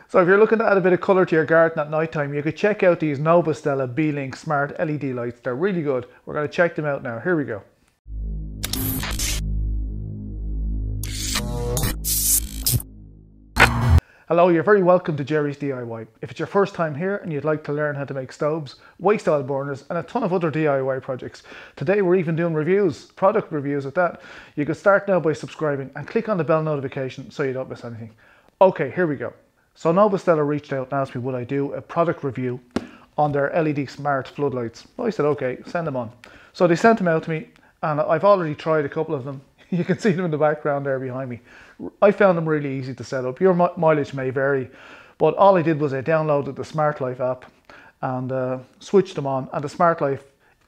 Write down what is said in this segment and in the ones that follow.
So if you're looking to add a bit of colour to your garden at night time, you could check out these Novostella B-Link Smart LED lights. They're really good. We're going to check them out now. Here we go. Hello, you're very welcome to Gerry's DIY. If it's your first time here and you'd like to learn how to make stoves, waste oil burners and a ton of other DIY projects, today we're even doing reviews, product reviews at that. You can start now by subscribing and click on the bell notification so you don't miss anything. Okay, here we go. So Novostella reached out and asked me would I do a product review on their LED smart floodlights. I said okay, send them on. So they sent them out to me and I've already tried a couple of them. You can see them in the background there behind me. I found them really easy to set up. Your mileage may vary, but all I did was I downloaded the Smartlife app and switched them on. And the Smartlife,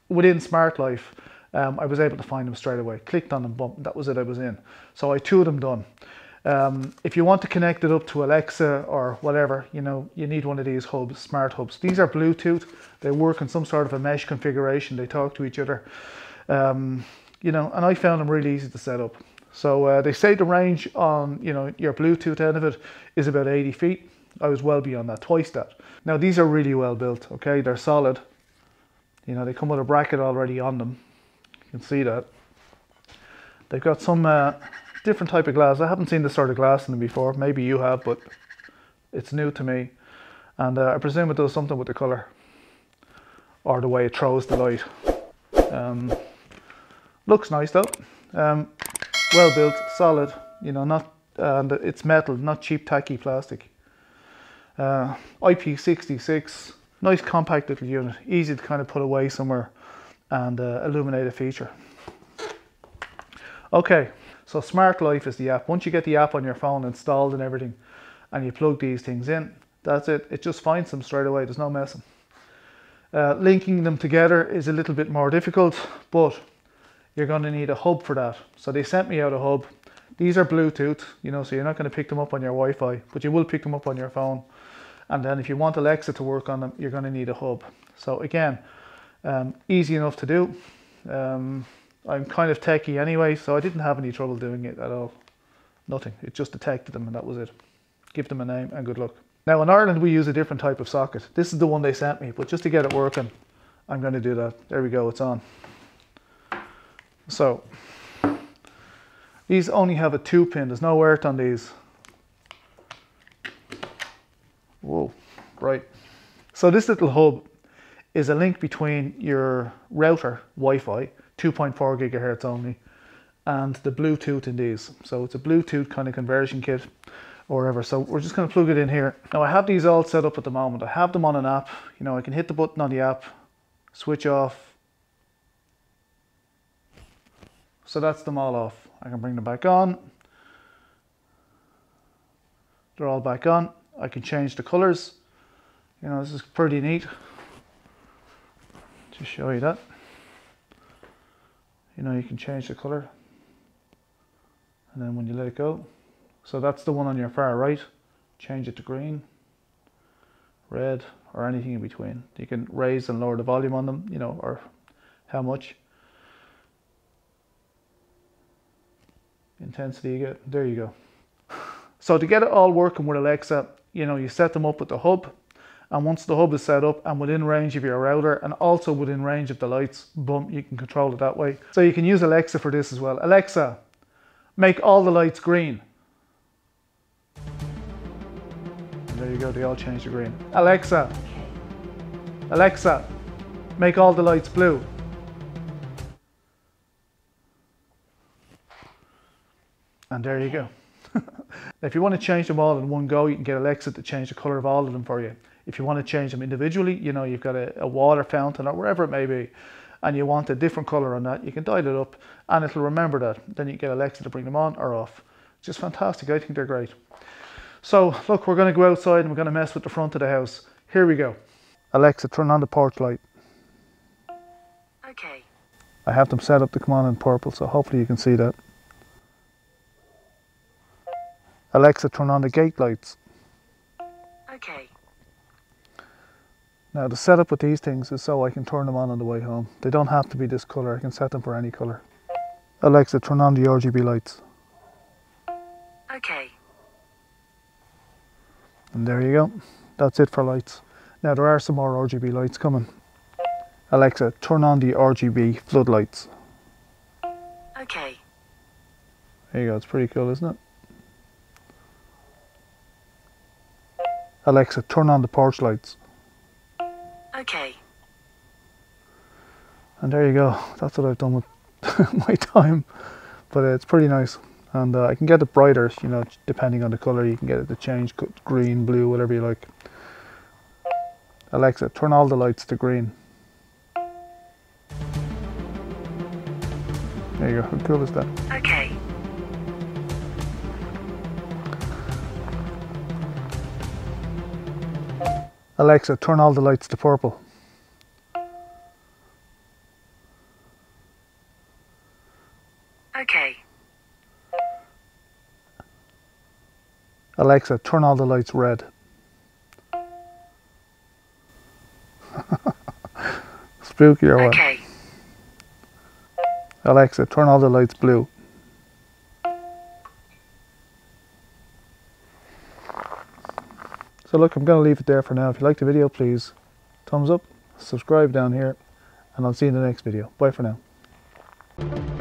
within Smartlife, I was able to find them straight away. Clicked on them, boom, that was it, I was in. So I two of them done. If you want to connect it up to Alexa or whatever, you know, you need one of these hubs, smart hubs. These are Bluetooth. They work in some sort of a mesh configuration. They talk to each other. You know, and I found them really easy to set up. So they say the range on, you know, your Bluetooth end of it is about 80 feet. I was well beyond that, twice that. Now these are really well built, okay? They're solid. You know, they come with a bracket already on them. You can see that. They've got some different type of glass. I haven't seen this sort of glass in them before. Maybe you have, but it's new to me. And I presume it does something with the colour or the way it throws the light. Looks nice though. Well built, solid, you know, not and it's metal, not cheap tacky plastic. IP66, nice compact little unit, easy to kind of put away somewhere, and illuminated feature. Okay, so Smartlife is the app. Once you get the app on your phone installed and everything, and you plug these things in, that's it. It just finds them straight away. There's no messing. Linking them together is a little bit more difficult, but you're going to need a hub for that. So they sent me out a hub. These are Bluetooth, you know, so you're not going to pick them up on your Wi-Fi, but you will pick them up on your phone. And then if you want Alexa to work on them, you're going to need a hub. So again, easy enough to do. I'm kind of techie anyway, so I didn't have any trouble doing it at all. Nothing. It just detected them and that was it. Give them a name and good luck. Now in Ireland we use a different type of socket. This is the one they sent me, but just to get it working, I'm going to do that. There we go, it's on. So these only have a 2-pin. There's no earth on these. Whoa, right. So this little hub is a link between your router Wi-Fi, 2.4 gigahertz only, and the Bluetooth in these. So it's a Bluetooth kind of conversion kit or whatever. So we're just going to plug it in here. Now I have these all set up at the moment. I have them on an app. You know, I can hit the button on the app, switch off. So that's them all off. I can bring them back on. They're all back on. I can change the colors. You know, this is pretty neat. Just show you that. You know, you can change the color. And then when you let it go. So that's the one on your far right. Change it to green, red, or anything in between. You can raise and lower the volume on them, you know, or how much intensity you get. There you go. So to get it all working with Alexa, you know, you set them up with the hub, and once the hub is set up and within range of your router and also within range of the lights, boom, you can control it that way. So you can use Alexa for this as well. Alexa, make all the lights green. And there you go, they all change to green. Alexa, make all the lights blue. And there you go. If you want to change them all in one go, you can get Alexa to change the color of all of them for you. If you want to change them individually, you know, you've got a water fountain or wherever it may be, and you want a different color on that, you can dial it up and it'll remember that. Then you get Alexa to bring them on or off. It's just fantastic. I think they're great. So look, we're going to go outside and we're going to mess with the front of the house. Here we go. Alexa, turn on the porch light. Okay. I have them set up to come on in purple, so hopefully you can see that. Alexa, turn on the gate lights. Okay. Now the setup with these things is so I can turn them on the way home. They don't have to be this colour, I can set them for any colour. Alexa, turn on the RGB lights. Okay. And there you go. That's it for lights. Now there are some more RGB lights coming. Alexa, turn on the RGB floodlights. Okay. There you go, it's pretty cool, isn't it? Alexa, turn on the porch lights. Okay. And there you go. That's what I've done with my time. But it's pretty nice. And I can get it brighter, you know, depending on the colour. You can get it to change green, blue, whatever you like. Alexa, turn all the lights to green. There you go. How cool is that? Okay. Alexa, turn all the lights to purple. Okay. Alexa, turn all the lights red. Spooky or what? Okay. Alexa, turn all the lights blue. So look, I'm going to leave it there for now. If you liked the video, please thumbs up, subscribe down here, and I'll see you in the next video. Bye for now.